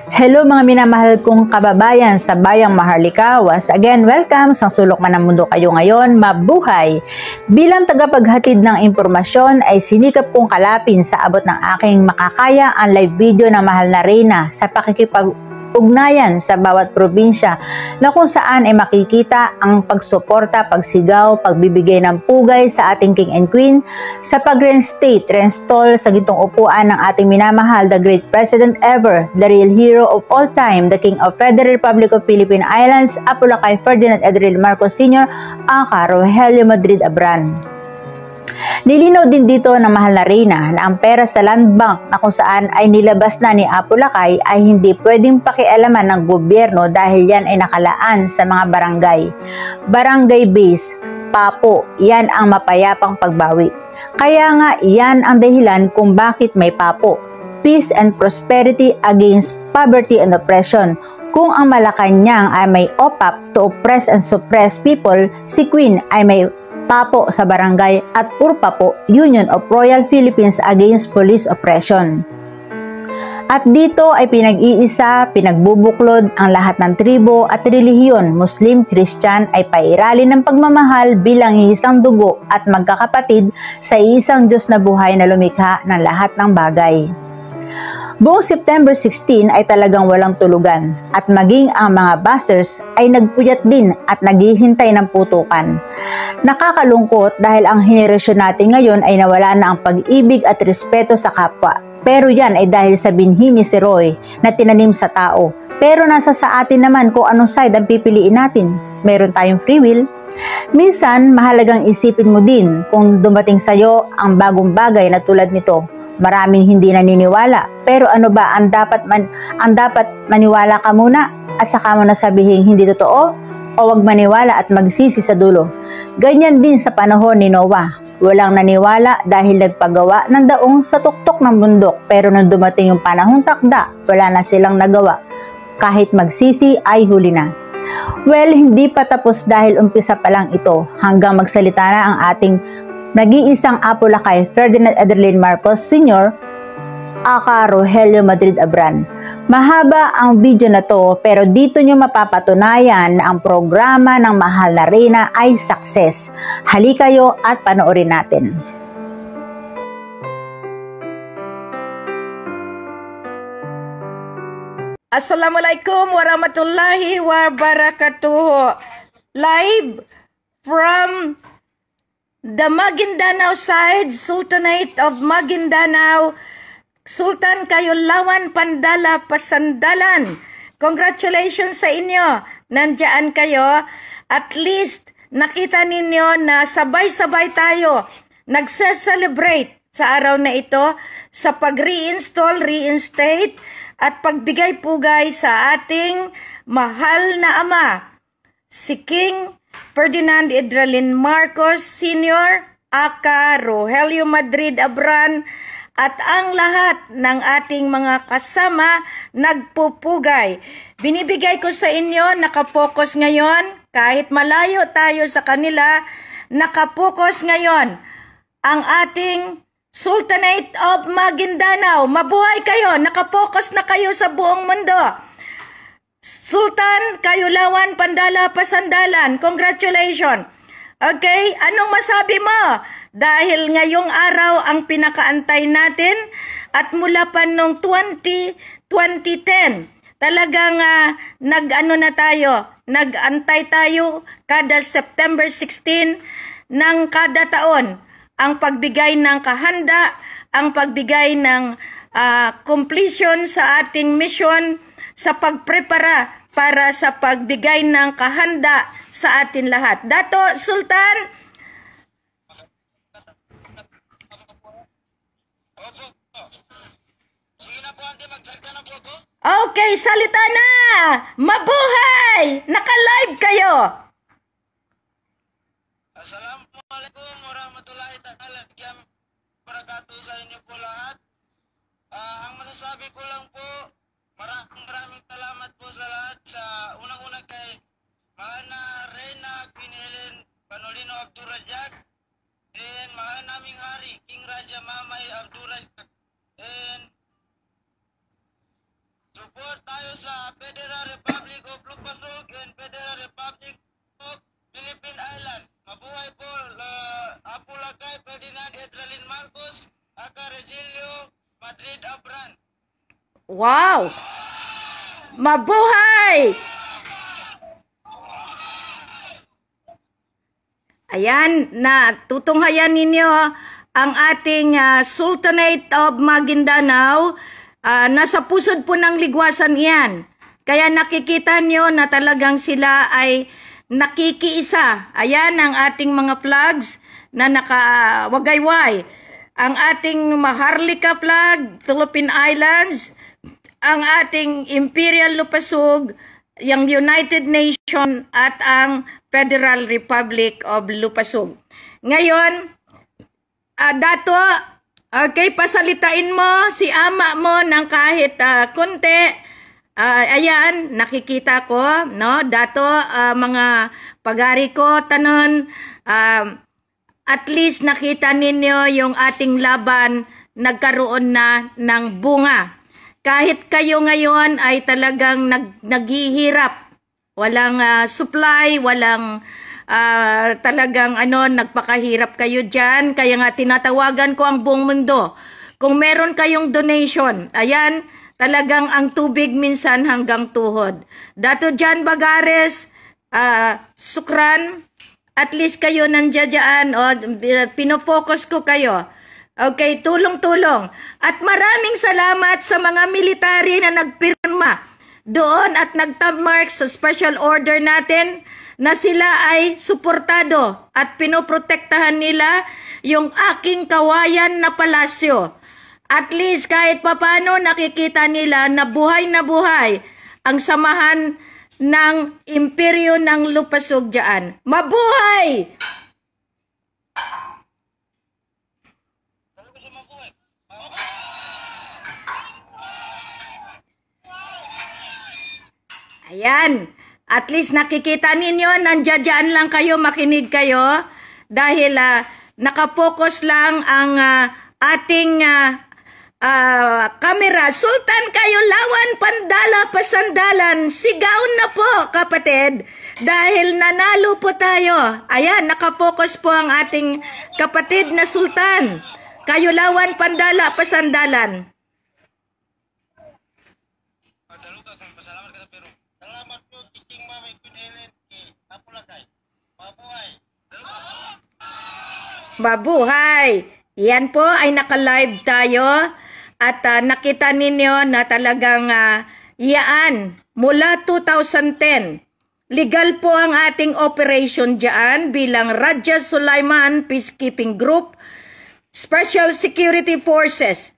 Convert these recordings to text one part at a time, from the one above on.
Hello mga minamahal kong kababayan sa Bayang Maharlika. Once again, welcome sa sulok man ng mundo kayo ngayon. Mabuhay! Bilang tagapaghatid ng impormasyon ay sinikap kong kalapin sa abot ng aking makakaya ang live video ng mahal na Reyna sa pakikipag-ugnayan sa bawat probinsya na kung saan ay makikita ang pagsuporta, pagsigaw, pagbibigay ng pugay sa ating King and Queen sa pag-reinstate, reinstall sa gintong upuan ng ating minamahal, the great President ever, the real hero of all time, the King of Federal Republic of Philippine Islands, Apolacay Ferdinand Edril Marcos Sr., aka Rogelio Madrid Abran. Nilinaw din dito ng mahal na Reyna na ang pera sa land bank na kung saan ay nilabas na ni Apolacay ay hindi pwedeng pakialaman ng gobyerno dahil yan ay nakalaan sa mga barangay. Barangay base, papo, yan ang mapayapang pagbawi. Kaya nga yan ang dahilan kung bakit may papo. Peace and prosperity against poverty and oppression. Kung ang Malacanang ay may OPAP to oppress and suppress people, si Queen ay may papo sa barangay at PURPA po, Union of Royal Philippines Against Police Oppression. At dito ay pinag-iisa, pinagbubuklod ang lahat ng tribo at relihiyon, Muslim, Christian ay pairalin ng pagmamahal bilang isang dugo at magkakapatid sa isang Diyos na buhay na lumikha ng lahat ng bagay. Buong September 16 ay talagang walang tulugan at maging ang mga buzzers ay nagpuyat din at naghihintay ng putukan. Nakakalungkot dahil ang henerasyon natin ngayon ay nawala na ang pag-ibig at respeto sa kapwa. Pero yan ay dahil sa binhi ni si Roy na tinanim sa tao. Pero nasa sa atin naman kung anong side ang pipiliin natin. Meron tayong free will. Minsan, mahalagang isipin mo din kung dumating sa'yo ang bagong bagay na tulad nito. Maraming hindi naniniwala, pero ano ba ang dapat maniwala ka muna at saka mo nasabihin hindi totoo o wag maniwala at magsisi sa dulo. Ganyan din sa panahon ni Noah. Walang naniwala dahil nagpagawa ng daong sa tuktok ng bundok, pero nung dumating yung panahong takda, wala na silang nagawa. Kahit magsisi ay huli na. Well, hindi pa tapos dahil umpisa pa lang ito hanggang magsalita na ang ating nag-iisang Apolacay Ferdinand Edril Marcos Sr., aka Rogelio Madrid Abran. Mahaba ang video na to pero dito nyo mapapatunayan na ang programa ng mahal na Reyna ay success. Halika kayo at panoorin natin. Assalamualaikum warahmatullahi wabarakatuh. Live from the Maguindanao side, Sultanate of Maguindanao, Sultan Kayulawan Pandala Pasandalan. Congratulations sa inyo. Nandiyan kayo. At least nakita ninyo na sabay-sabay tayo nagse-celebrate sa araw na ito sa pag-reinstall, reinstate at pagbigay-pugay sa ating mahal na ama, si King Ferdinand Edril Marcos Sr., aka Rogelio Madrid Abran, at ang lahat ng ating mga kasama nagpupugay. Binibigay ko sa inyo, nakafocus ngayon, kahit malayo tayo sa kanila, nakafocus ngayon ang ating Sultanate of Maguindanao. Mabuhay kayo, nakafocus na kayo sa buong mundo. Sultan Kayulawan Pandala Pasandalan, congratulations. Okay, anong masabi mo? Dahil ngayong araw ang pinakaantay natin at mula pa nung 2010, talagang nag-antay tayo kada September 16 ng kada taon ang pagbigay ng kahanda, ang pagbigay ng completion sa ating mission sa pagprepara para sa pagbigay ng kahanda sa atin lahat. Dato Sultan. Okay, salita na. Mabuhay! Naka-live kayo. Assalamualaikum warahmatullahi ta'ala wabarakatuh sa inyo po lahat. Ang masasabi ko lang po, maraming salamat po sa lahat. Sa unang-una kay mahal na Reyna Queen Helen Panolino Abdurrajak, and mahal naming hari King Raja Mamay Abdurrajak, and Support tayo sa Federal Republic of Lupasug and Federal Republic of Philippine Island. Mabuhay po Apulagay Ferdinand Edralin Marcos, aka Regilio Madrid Abran. Wow! Mabuhay! Ayan, na tutunghayan ninyo ang ating Sultanate of Maguindanao. Nasa pusod po ng ligwasan iyan. Kaya nakikita nyo na talagang sila ay nakikiisa. Ayan ang ating mga flags na nakawagayway. Ang ating Maharlika flag, Philippine Islands. Ang ating Imperial Lupasug, yung United Nations at ang Federal Republic of Lupasug. Ngayon, Dato, okay, pasalitain mo si ama mo ng kahit konti. Ayan, nakikita ko, no? Dato, mga pagari ko, tanon, at least nakita ninyo yung ating laban nagkaroon na ng bunga. Kahit kayo ngayon ay talagang naghihirap. Walang supply, walang talagang nagpakahirap kayo dyan. Kaya nga tinatawagan ko ang buong mundo. Kung meron kayong donation, ayan, talagang ang tubig minsan hanggang tuhod. Dato Jan Bagares, sukran, at least kayo nandiyan, pinofocus ko kayo. Okay, tulong-tulong. At maraming salamat sa mga military na nagpirma doon at nagtamark sa special order natin na sila ay suportado at pinoprotektahan nila yung aking kawayan na palasyo. At least kahit papano nakikita nila na buhay ang samahan ng imperyo ng Lupasug dyan. Mabuhay! Ayan, at least nakikita ninyo, nandiyan lang kayo, makinig kayo, dahil nakapokus lang ang ating kamera. Sultan kayo, lawan, pandala, pasandalan, sigaw na po, kapatid, dahil nanalo po tayo. Ayan, nakapokus po ang ating kapatid na Sultan. Kayo, lawan, pandala, pasandalan. Mabuhay! Yan po ay naka-live tayo at nakita ninyo na talagang yaan mula 2010. Legal po ang ating operation dyan bilang Raja Sulaiman Peacekeeping Group, Special Security Forces,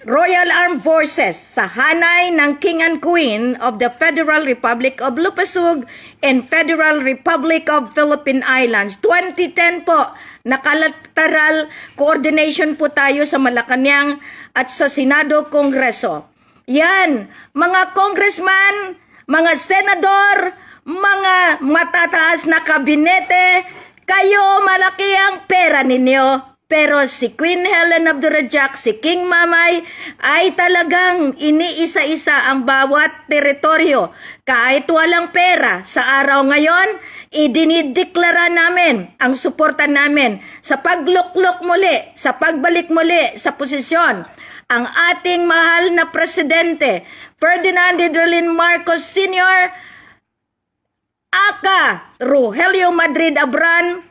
Royal Armed Forces sa hanay ng King and Queen of the Federal Republic of Lupasug and Federal Republic of Philippine Islands. 2010 po, nakalateral coordination po tayo sa Malacanang at sa Senado Kongreso. Yan, mga congressman, mga senador, mga matataas na kabinete, kayo malaki ang pera ninyo. Pero si Queen Helen Abdurrahman, si King Mamay ay talagang iniisa-isa ang bawat teritoryo. Kahit walang pera, sa araw ngayon, idinideklara namin ang suporta namin sa pagluklok muli, sa pagbalik muli sa posisyon. Ang ating mahal na Presidente, Ferdinand Edralin Marcos Sr., aka Rogelio Madrid Abran,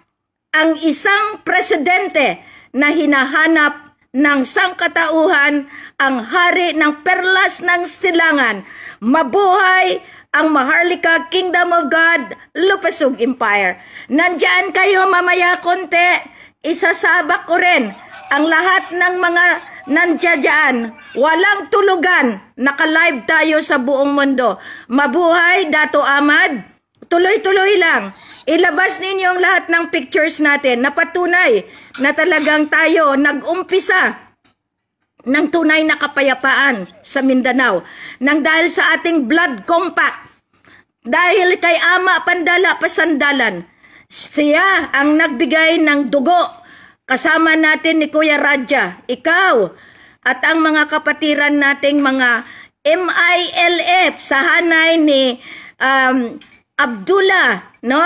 ang isang presidente na hinahanap ng sangkatauhan, ang hari ng perlas ng silangan. Mabuhay ang Maharlika Kingdom of God, Lupasug Empire. Nandyan kayo mamaya konti, isasabak ko rin ang lahat ng mga nandyan. Walang tulugan, naka-live tayo sa buong mundo. Mabuhay, Dato Ahmad. Tuloy-tuloy lang. Ilabas ninyo ang lahat ng pictures natin na patunay na talagang tayo nag-umpisa ng tunay na kapayapaan sa Mindanao. Nang dahil sa ating blood compact, dahil kay Ama Pandala Pasandalan, siya ang nagbigay ng dugo. Kasama natin ni Kuya Raja, ikaw, at ang mga kapatiran nating mga MILF sa hanay ni Abdullah, no?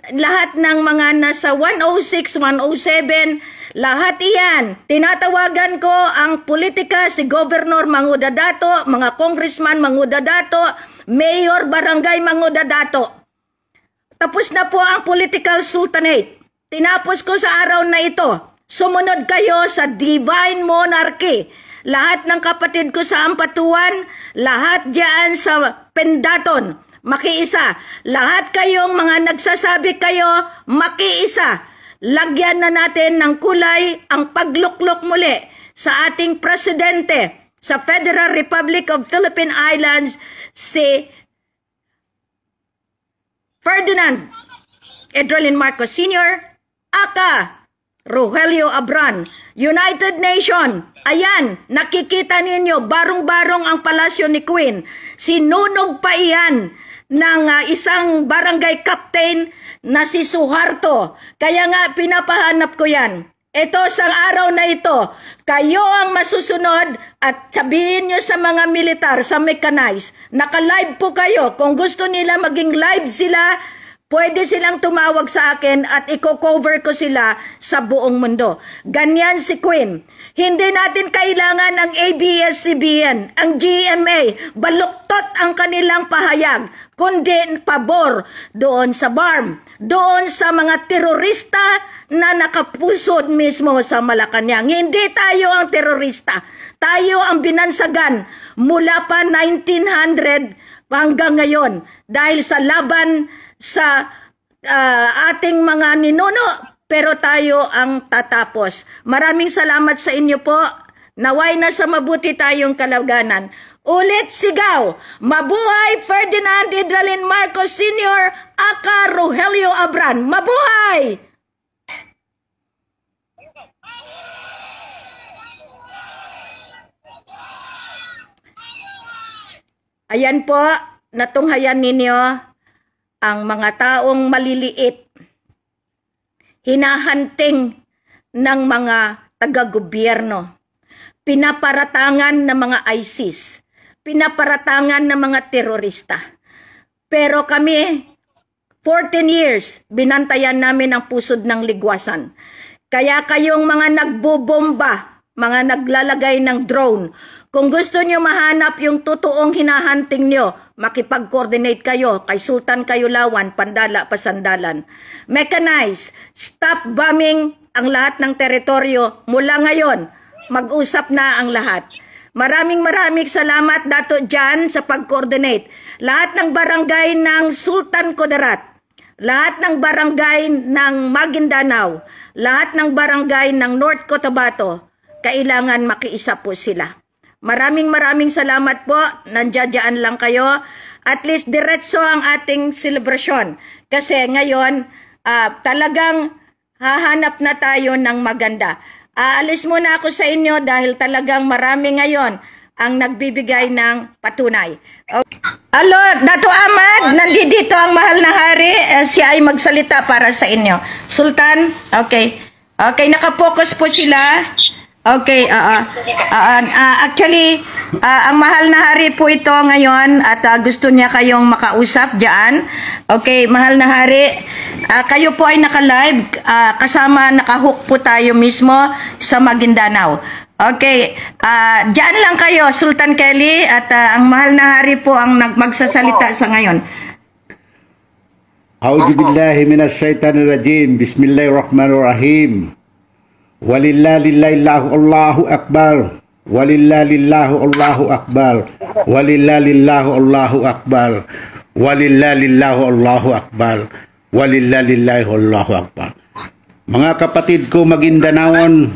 Lahat ng mga nasa 106, 107, lahat iyan. Tinatawagan ko ang politika, si Governor Manguda Dato, mga congressman Manguda Dato, mayor barangay Manguda Dato. Tapos na po ang political sultanate. Tinapos ko sa araw na ito. Sumunod kayo sa divine monarchy. Lahat ng kapatid ko sa Ampatuan, lahat diyan sa Pendaton, makiisa. Lahat kayong mga nagsasabi kayo, makiisa. Lagyan na natin ng kulay ang pagluklok muli sa ating presidente sa Federal Republic of Philippine Islands, si Ferdinand Edralin Marcos Sr., aka Rogelio Abran, United Nation. Ayan, nakikita ninyo, barong-barong ang palasyo ni Queen. Sinunog pa iyan ng isang barangay captain na si Suharto. Kaya nga, pinapahanap ko yan. Ito, sa araw na ito, kayo ang masusunod at sabihin nyo sa mga militar, sa mechanized, naka-live po kayo. Kung gusto nila maging live sila, pwede silang tumawag sa akin at i-cover ko sila sa buong mundo. Ganyan si Queen. Hindi natin kailangan ang ABS-CBN, ang GMA, baluktot ang kanilang pahayag, kundi pabor doon sa BARM, doon sa mga terorista na nakapusod mismo sa Malacanang. Hindi tayo ang terorista. Tayo ang binansagan mula pa 1900 hanggang ngayon dahil sa laban sa ating mga ninuno, pero tayo ang tatapos. Maraming salamat sa inyo po. Naway na sa mabuti tayong kalaganan. Ulit sigaw, mabuhay Ferdinand Edralin Marcos Sr., aka Rogelio Abran. Mabuhay! Ayan po, natunghayan ninyo ang mga taong maliliit, hinahanting ng mga taga-gobyerno, pinaparatangan ng mga ISIS, pinaparatangan ng mga terorista. Pero kami, 14 years, binantayan namin ang pusod ng ligwasan. Kaya kayong mga nagbobomba, mga naglalagay ng drone, kung gusto nyo mahanap yung totoong hinahanting nyo, makipag-coordinate kayo kay Sultan Kayulawan, Pandala, Pasandalan. Mechanize, stop bombing ang lahat ng teritoryo. Mula ngayon, mag-usap na ang lahat. Maraming salamat Dato Jan sa pag-coordinate. Lahat ng barangay ng Sultan Kudarat, lahat ng barangay ng Maguindanao, lahat ng barangay ng North Cotabato, kailangan makiisa po sila. Maraming salamat po. Nandiyan lang kayo. At least diretso ang ating celebration. Kasi ngayon, talagang hahanap na tayo ng maganda. Aalis muna ako sa inyo dahil talagang marami ngayon ang nagbibigay ng patunay. Okay. Alo, Dato Ahmad, nandito ang mahal na hari. Siya ay magsalita para sa inyo. Sultan, okay. Okay, nakapokus po sila. Okay, actually, ang mahal na hari po ito ngayon at gusto niya kayong makausap dyan. Okay, mahal na hari, kayo po ay naka-live, kasama naka-hook po tayo mismo sa Maguindanao. Okay, dyan lang kayo, Sultan Kelly, at ang mahal na hari po ang magsasalita sa ngayon. A'udzu billahi minasyaitonir rajim. Bismillahirrahmanirrahim. Walillahillahu Allahu akbar. Walillahillahu Allahu akbar. Walillahillahu Allahu akbar. Walillahillahu Allahu akbar. Walillahillahu Allahu akbar. Mga kapatid ko Magindanaon,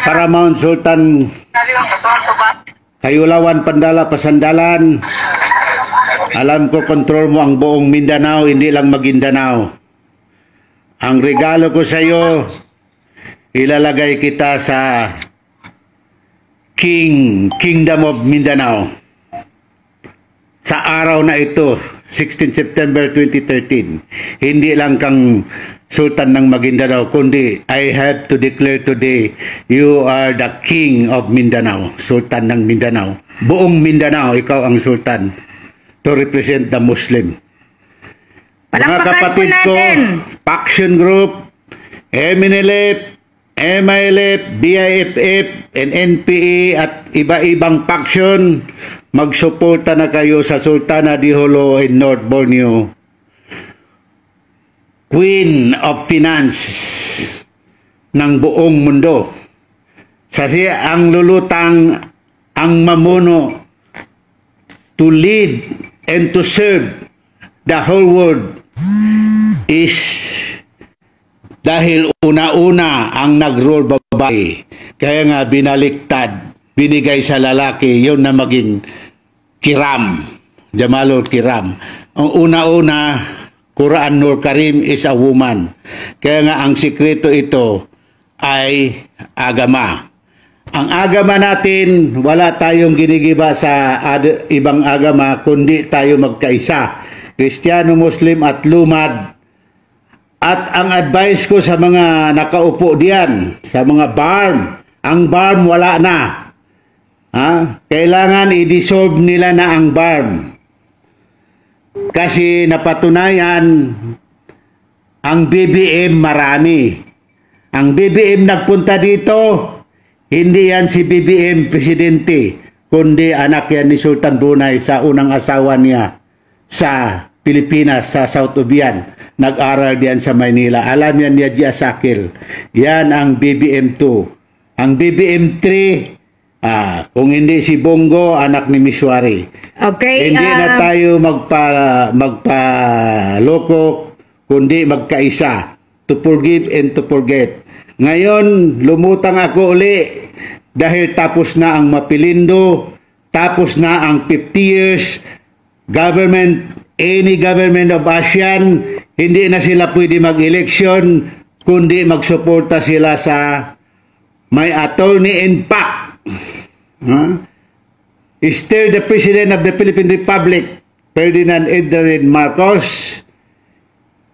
Paramount Sultan Kayulawan, Pandala, Pasandalan, alam ko control mo ang buong Mindanao, hindi lang Maguindanao. Ang regalo ko sa iyo, ilalagay kita sa Kingdom of Mindanao. Sa araw na ito, 16 September 2013. Hindi lang kang Sultan ng Maguindanao, kundi I have to declare today, you are the King of Mindanao, Sultan ng Mindanao. Buong Mindanao, ikaw ang Sultan to represent the Muslim. Mga Palakpakan po kapatid ko, natin. Faction Group, MNLF, MILF, BIFF, and NPA at iba-ibang faction, magsuporta na kayo sa Sultana de Jolo in North Borneo. Queen of Finance ng buong mundo. Kasi ang lulutang, ang mamuno to lead and to serve the whole world is dahil una-una ang nag-rule babae. Kaya nga binaliktad, binigay sa lalaki, yun na maging Kiram, Jamalul Kiram. Ang una-una, Quran Nur Karim is a woman. Kaya nga ang sikreto ito ay agama. Ang agama natin, wala tayong ginigiba sa ibang agama, kundi tayo magkaisa. Kristiyano, Muslim at lumad. At ang advice ko sa mga nakaupo diyan, sa mga barm, ang barm wala na. Kailangan i-dissolve nila na ang barm. Kasi napatunayan, ang BBM marami. Ang BBM nagpunta dito, hindi yan si BBM presidente, kundi anak yan ni Sultan Brunei sa unang asawa niya sa Pilipinas, sa South Obian. Nag-aral diyan sa Maynila. Alam yan ni Haji Asakil. Yan ang BBM 2. Ang BBM 3, kung hindi si Bongo, anak ni Miswari. Okay. Hindi na tayo magpaloko, kundi magkaisa. To forgive and to forget. Ngayon, lumutang ako uli dahil tapos na ang Mapilindo, tapos na ang 50 years government, any government of ASEAN, hindi na sila pwede mag-election, kundi magsuporta sila sa may attorney in fact. Still the President of the Philippine Republic, Ferdinand Edwin Marcos,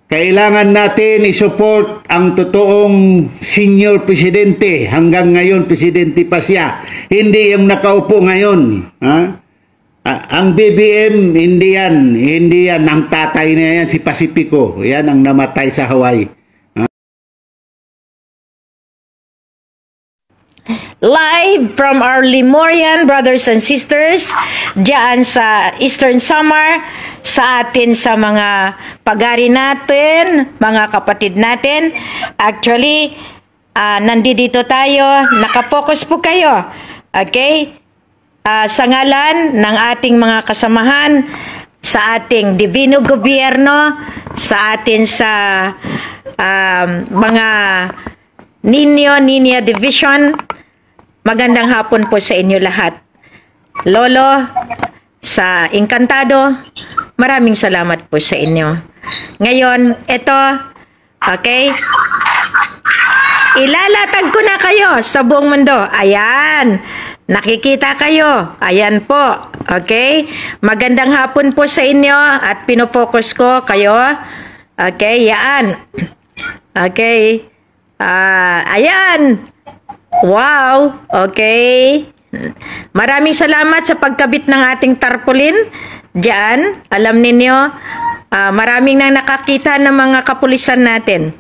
kailangan natin isupport ang totoong senior presidente. Hanggang ngayon, presidente pa siya. Hindi yung nakaupo ngayon. Ang BBM, hindi yan. Ang tatay na yan, si Pacifico. Yan ang namatay sa Hawaii. Live from our Lemurian brothers and sisters diyan sa Eastern Samar, sa atin sa mga pagari natin, mga kapatid natin. Actually, nandito tayo, nakapokus po kayo. Okay? Sa ngalan ng ating mga kasamahan, sa ating Divino Gobyerno, sa atin sa mga Ninya Division, magandang hapon po sa inyo lahat. Lolo, sa Encantado, maraming salamat po sa inyo. Ngayon, ito, okay, ilalatag ko na kayo sa buong mundo. Ayan, nakikita kayo. Ayan po, okay. Magandang hapon po sa inyo at pinopokus ko kayo. Okay, yan. Okay, ayan. Wow, okay. Maraming salamat sa pagkabit ng ating tarpaulin diyan. Alam ninyo, maraming nang nakakita ng mga kapulisan natin.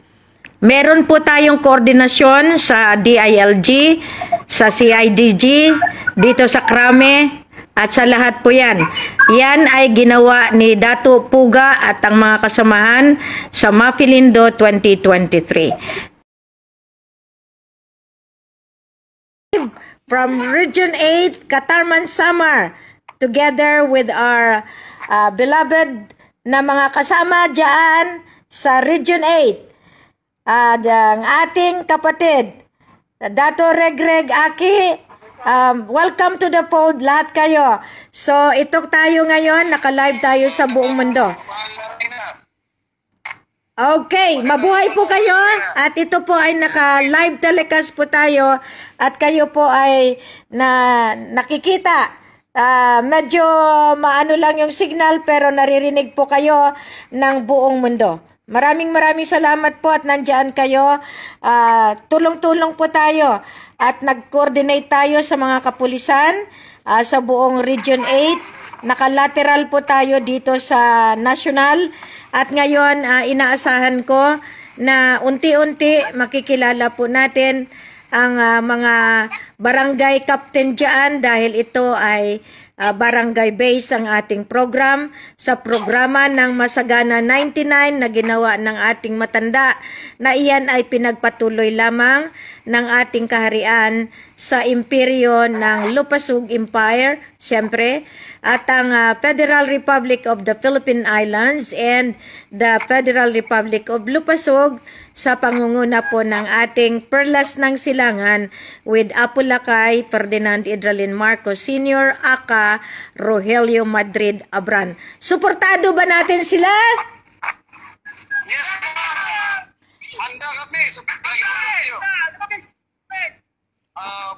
Meron po tayong koordinasyon sa DILG, sa CIDG, dito sa Krame, at sa lahat po yan. Yan ay ginawa ni Dato Puga at ang mga kasamahan sa Mapilindo 2023. From Region 8, Katarman Samar, together with our beloved na mga kasama dyan sa Region 8. Ang ating kapatid, Dato Regreg Aki, welcome to the fold lahat kayo. So ito tayo ngayon, naka-live tayo sa buong mundo. Okay, mabuhay po kayo at ito po ay naka-live telecast po tayo at kayo po ay nakikita Medyo maano lang yung signal pero naririnig po kayo ng buong mundo. Maraming salamat po at nandyan kayo. Tulong-tulong po tayo at nag-coordinate tayo sa mga kapulisan sa buong Region 8. Nakalateral po tayo dito sa national at ngayon inaasahan ko na unti-unti makikilala po natin ang mga barangay captain dyan dahil ito ay barangay base ang ating program sa programa ng Masagana 99 na ginawa ng ating matanda na iyan ay pinagpatuloy lamang ng ating kaharian sa imperyo ng Lupasug Empire, siyempre, at ang Federal Republic of the Philippine Islands and the Federal Republic of Lupasug sa pangunguna po ng ating Perlas ng Silangan with Apo Lakay Ferdinand Idralin Marcos Sr. aka Rogelio Madrid Abran. Suportado ba natin sila? Yes, handa kami.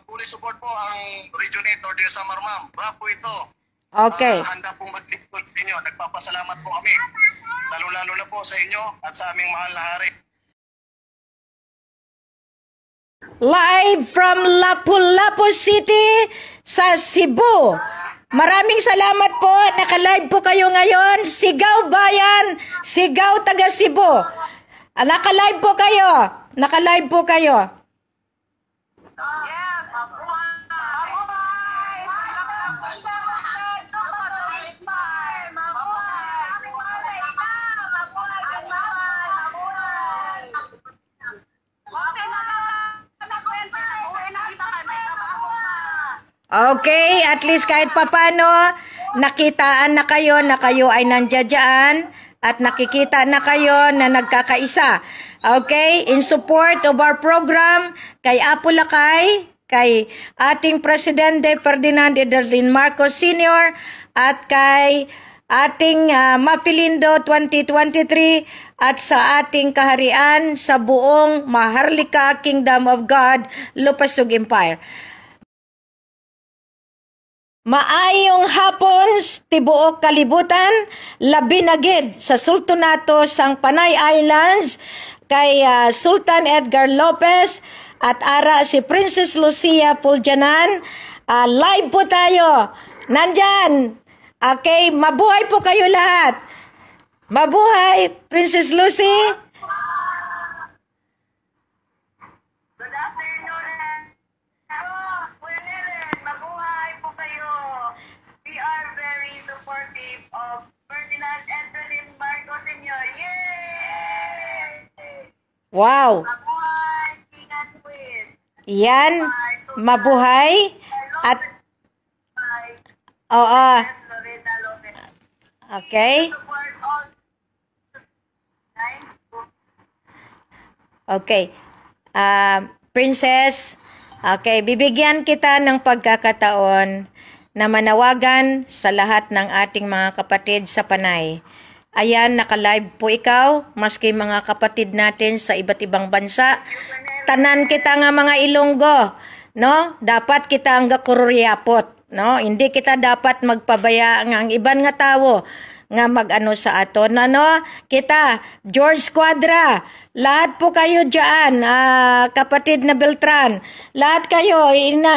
Fully support po ang originator din sa Marmam. Bravo ito. Okay. Handa pong maglingkod sa inyo. Nagpapasalamat po kami. Lalo-lalo na po sa inyo at sa aming mahal na hari. Live from Lapu-Lapu City sa Cebu. Maraming salamat po. Naka-live po kayo ngayon. Sigaw Bayan, Sigaw taga Cebu. Naka-live po kayo. Naka-live po kayo. Okay, at least kahit papano, nakitaan na kayo ay nandiyan at nakikita na kayo na nagkakaisa. Okay, in support of our program, kay Apo Lakay, kay ating Presidente Ferdinand Idralin Marcos Sr. at kay ating Mapilindo 2023 at sa ating kaharian sa buong Maharlika Kingdom of God, Lupasug Empire. Maayong hapon, tibuok kalibutan, labi na gid sa Sultanato sang Panay Islands, kay Sultan Edgar Lopez at ara si Princess Lucia Puljanan. Live po tayo. Nandyan. Okay, mabuhay po kayo lahat. Mabuhay, Princess Lucy. Good afternoon. Kuya Nelen, mabuhay po kayo. We are very supportive of Ferdinand Idralin Marcos Sr. Yay! Wow. Mabuhay, King and Queen. Yan, mabuhay. At, oo. Lorena Lopez. Okay. Support all. Okay. Princess, okay, bibigyan kita ng pagkakataon na manawagan sa lahat ng ating mga kapatid sa Panay. Ayan, naka-live po ikaw, maski mga kapatid natin sa iba't ibang bansa. Tanan kita nga mga Ilonggo, no? Dapat kita ang gakururyapot, no? Hindi kita dapat magpabaya ang iban nga tawo nga mag-ano sa aton. Ano? Kita, George Quadra, lahat po kayo dyan, kapatid na Beltran, lahat kayo,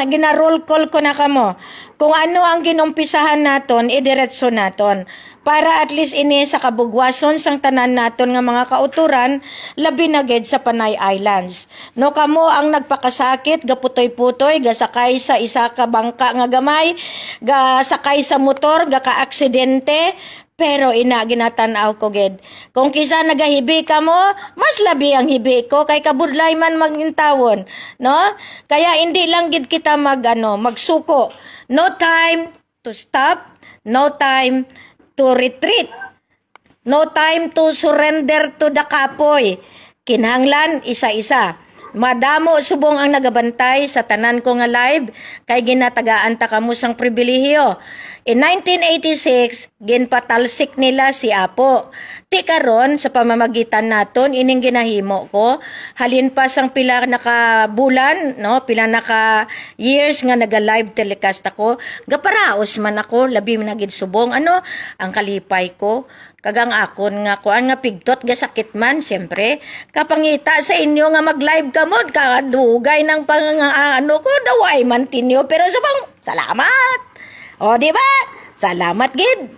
gina-roll call ko na kamo. Kung ano ang ginumpisahan naton, idiretso naton. Para at least ini sa kabugwason sang tanan naton nga mga kauturan, labi na ged sa Panay Islands. No kamo ang nagpakasakit, gaputoy-putoy, gasakay sa isa ka bangka nga gamay, gasakay sa motor, gaka-aksidente, pero ina ginatanaw ko ged. Kung kisa nagahibi ka mo, mas labi ang hibi ko kay kabudlay man magintawon, no? Kaya hindi lang gid kita magsuko. No time to stop, no time to retreat, no time to surrender to the kapoy. Kinahanglan isa-isa. Madamo subong ang nagabantay sa tanan ko nga live kay ginatagaan ta kamo sang pribilehiyo. In 1986, ginpatalsik nila si Apo. Ti karon sa pamamagitan naton ining ginahimo ko, halin pa sang pila naka bulan, no, pila naka years nga naga-live telecast ako, gaparaos man ako, labi man gid subong ano, ang kalipay ko. Kagang akon nga kuan nga pigtot ga sakit man siyempre kapangita sa inyo nga mag-live kamod kadugay ng ano ko daway man tinyo pero subong salamat. O di ba? Salamat gid.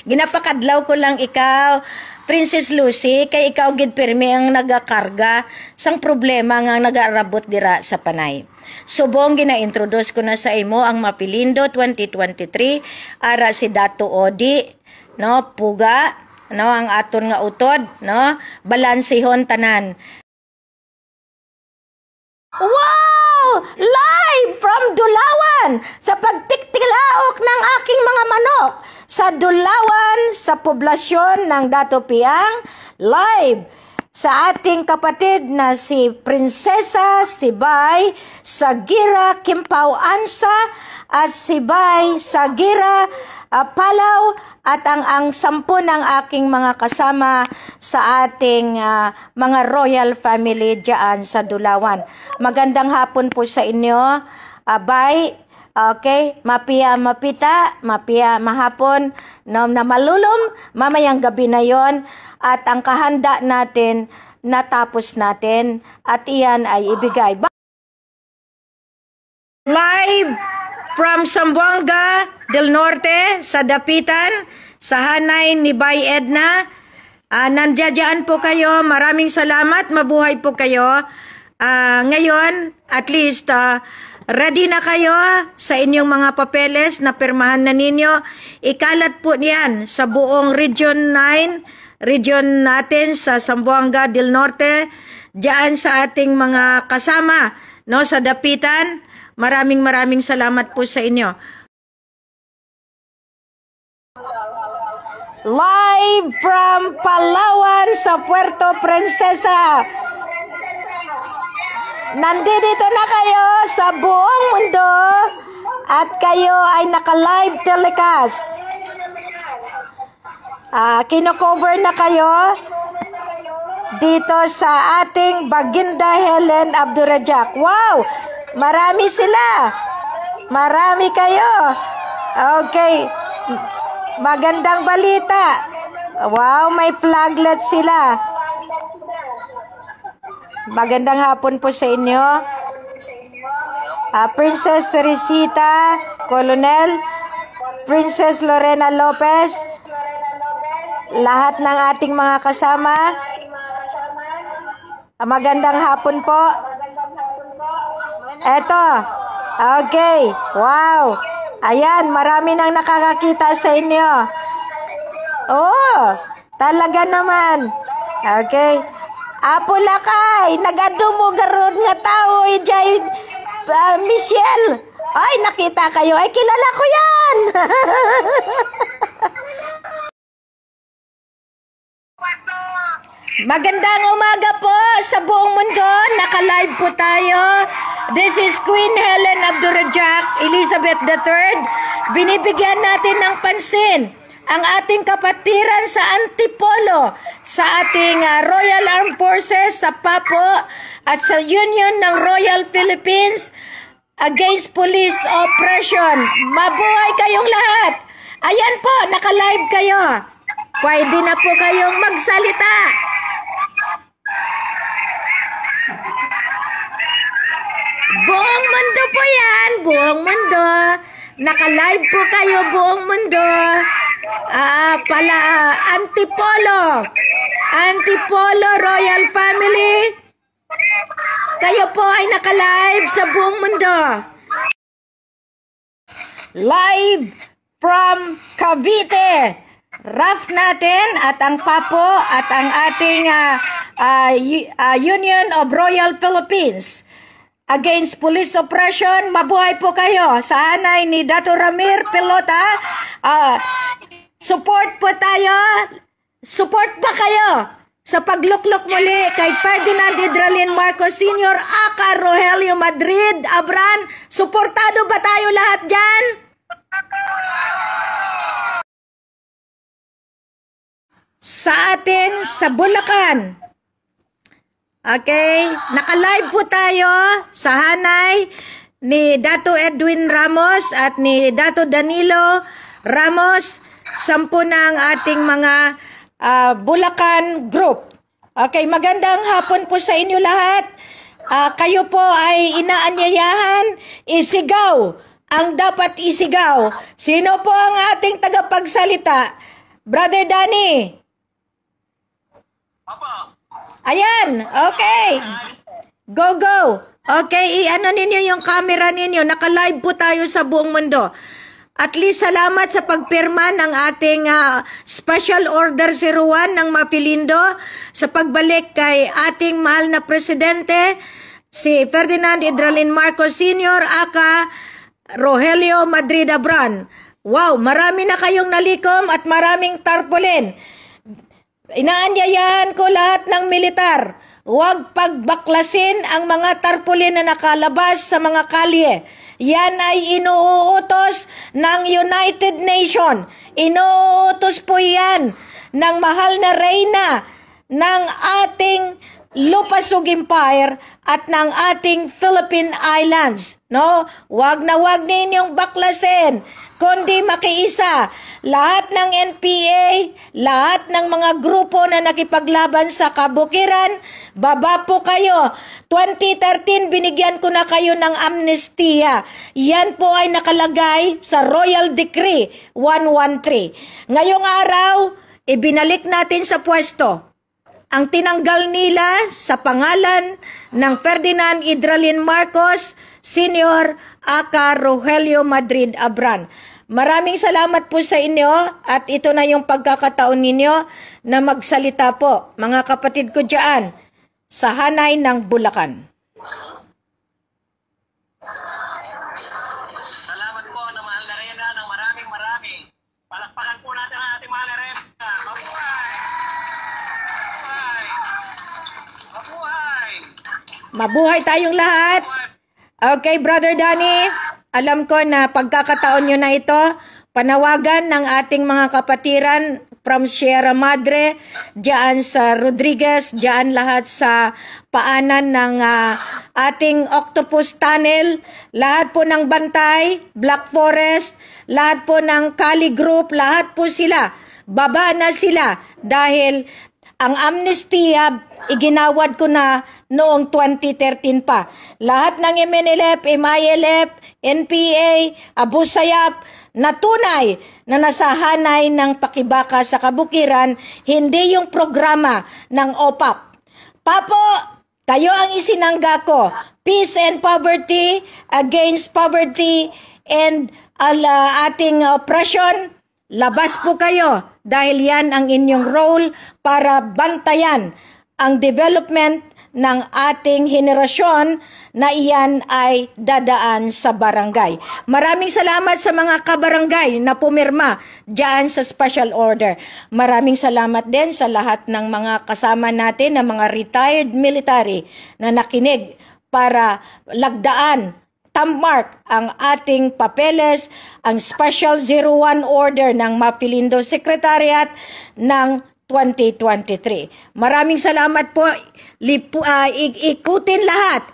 Ginapakadlaw ko lang ikaw Princess Lucy kay ikaw gid pirmi ang nagakarga sang problema nga nagaarabot dira sa Panay. Subong gina-introduce ko na sa imo ang Mapilindo 2023 ara si Dato Odi, no, puga, no, ang aton nga utod, no, balansihon tanan. Wow! Live from Dulawan sa pagtiktilaok ng aking mga manok sa Dulawan sa poblasyon ng Dato Piang, live sa ating kapatid na si Prinsesa Sibay Sagira Kimpaw Ansa at Sibay Sagira Palaw at ang 10 ng aking mga kasama sa ating mga royal family diyan sa Dulawan. Magandang hapon po sa inyo. Bye. Okay, mapia mapita, mapia mahapon, na malulom, mamayang gabi na yon at ang kahanda natin natapos natin at iyan ay ibigay. Live from Zamboanga del Norte sa Dapitan, sa hanay ni Bay Edna. Nandiyan po kayo. Maraming salamat. Mabuhay po kayo. Ngayon, at least, ready na kayo sa inyong mga papeles na pirmahan na ninyo. Ikalat po niyan sa buong Region 9, region natin sa Zamboanga del Norte, diyan sa ating mga kasama, no, sa Dapitan. Maraming salamat po sa inyo. Live from Palawan sa Puerto Princesa. Nandito na kayo sa buong mundo at kayo ay naka-live telecast. Kino-cover na kayo dito sa ating Baginda Helen Abdurrajak. Wow! Marami sila. Marami kayo. Okay. Magandang balita. Wow, may flaglet sila. Magandang hapon po sa inyo. Princess Teresita Colonel, Princess Lorena Lopez, lahat ng ating mga kasama. Magandang hapon po. Eto. Okay. Wow. Ayan, marami nang nakakakita sa inyo. Oh, talaga naman. Okay. Apo lakay, nagadumo garod nga tao, ijay, Michelle. Ay, nakita kayo. Ay, kilala ko yan. Magandang umaga po sa buong mundo. Naka-live po tayo. This is Queen Helen Abdurrajak, Elizabeth III. Binibigyan natin ng pansin ang ating kapatiran sa Antipolo, sa ating Royal Armed Forces, sa PAPO, at sa Union ng Royal Philippines Against Police Oppression. Mabuhay kayong lahat. Ayan po, naka-live kayo. Pwede na po kayong magsalita. Buong mundo po yan, buong mundo. Naka-live po kayo, buong mundo. Antipolo Royal Family. Kayo po ay naka-live sa buong mundo. Live from Cavite. Raf natin at ang PAPO at ang ating Union of Royal Philippines Against Police Oppression. Mabuhay po kayo. Sa hanay ni Dato Ramir Pelota. Support po tayo. Support ba kayo? sa pagluklok muli kay Ferdinand Idralin Marcos Sr. aka Rogelio Madrid Abran. Suportado ba tayo lahat dyan? Sa atin, sa Bulacan. Okay, naka-live po tayo sa hanay ni Dato Edwin Ramos at ni Dato Danilo Ramos, 10 na ang ating mga Bulacan group. Okay, magandang hapon po sa inyo lahat. Kayo po ay inaanyayahan, isigaw ang dapat isigaw. Sino po ang ating tagapagsalita? Brother Danny. Ayan, okay. Go, go. Okay, i-ano ninyo yung camera ninyo. Naka-live po tayo sa buong mundo. At least salamat sa pagpirma ng ating Special Order 01 ng Mapilindo sa pagbalik kay ating mahal na presidente, si Ferdinand Idralin Marcos Sr. aka Rogelio Madrid Abran. Wow, marami na kayong nalikom at maraming tarpaulin. Inaanyayahan ko lahat ng militar, huwag pagbaklasin ang mga tarpaulin na nakalabas sa mga kalye. Yan ay inuutos ng United Nations. Inuutos po yan ng mahal na reyna ng ating Lupasug Empire at ng ating Philippine Islands. No? Wag na wag ninyong baklasin, kundi makiisa. Lahat ng NPA, lahat ng mga grupo na nakipaglaban sa kabukiran, baba po kayo. 2013, binigyan ko na kayo ng amnestiya. Yan po ay nakalagay sa Royal Decree 113. Ngayong araw, ibinalik natin sa pwesto ang tinanggal nila sa pangalan ng Ferdinand Idralin Marcos Sr. aka Rogelio Madrid Abran. Maraming salamat po sa inyo at ito na yung pagkakataon ninyo na magsalita po, mga kapatid ko dyan sa hanay ng Bulacan. Salamat po ng mahal na reyna ng maraming. Palakpakan po natin ang ating mahal na reyna. Mabuhay! Mabuhay! Mabuhay! Mabuhay tayong lahat. Okay, Brother Danny, alam ko na pagkakataon nyo na ito, panawagan ng ating mga kapatiran from Sierra Madre, diyan sa Rodriguez, diyan lahat sa paanan ng ating Octopus Tunnel, lahat po ng Bantay, Black Forest, lahat po ng Kali Group, lahat po sila, baba na sila dahil ang amnestiya, iginawad ko na noong 2013 pa. Lahat ng MNLF, MILF, NPA, Abu Sayyaf, na tunay na nasahanay ng pakibaka sa kabukiran, hindi yung programa ng OPAP. Papo, kayo ang isinangga ko. Peace and poverty, against poverty and ating oppression. Labas po kayo dahil yan ang inyong role para bantayan ang development ng ating henerasyon na iyan ay dadaan sa barangay. Maraming salamat sa mga kabarangay na pumirma dyan sa special order. Maraming salamat din sa lahat ng mga kasama natin na mga retired military na nakinig para lagdaan, tammark ang ating papeles, ang Special 01 Order ng Mapilindo Secretariat ng 2023. Maraming salamat po. Ikutin lahat.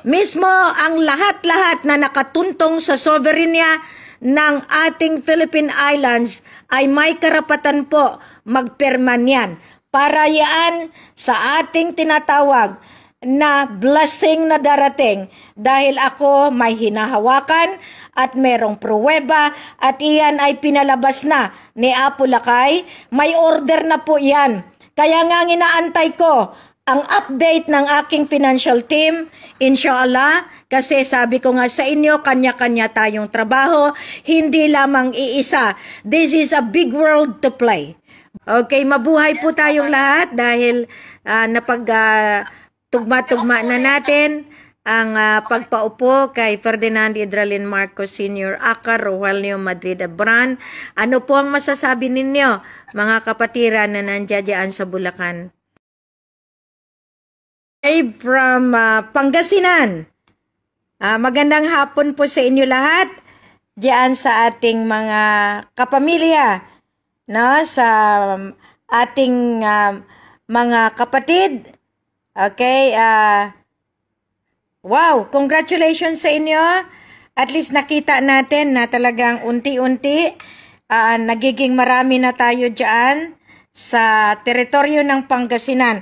Mismo ang lahat-lahat na nakatuntong sa soberenya ng ating Philippine Islands ay may karapatan po magpirma niyan. Para yan sa ating tinatawag na blessing na darating dahil ako may hinahawakan at merong pruweba at iyan ay pinalabas na ni Apo Lakay. May order na po yan. Kaya nga inaantay ko ang update ng aking financial team, inshallah, kasi sabi ko nga sa inyo, kanya-kanya tayong trabaho, hindi lamang iisa. This is a big world to play. Okay, mabuhay po tayong lahat dahil tugma-tugma na natin ang pagpaupo kay Ferdinand Idralin Marcos Sr. aka Rogelio Madrid Abran. Ano po ang masasabi ninyo, mga kapatiran na nandiyan sa Bulacan? from Pangasinan. Magandang hapon po sa inyo lahat diyan sa ating mga kapamilya, no? Sa ating mga kapatid. Okay, wow, congratulations sa inyo. At least nakita natin na talagang unti-unti nagiging marami na tayo diyan sa teritoryo ng Pangasinan.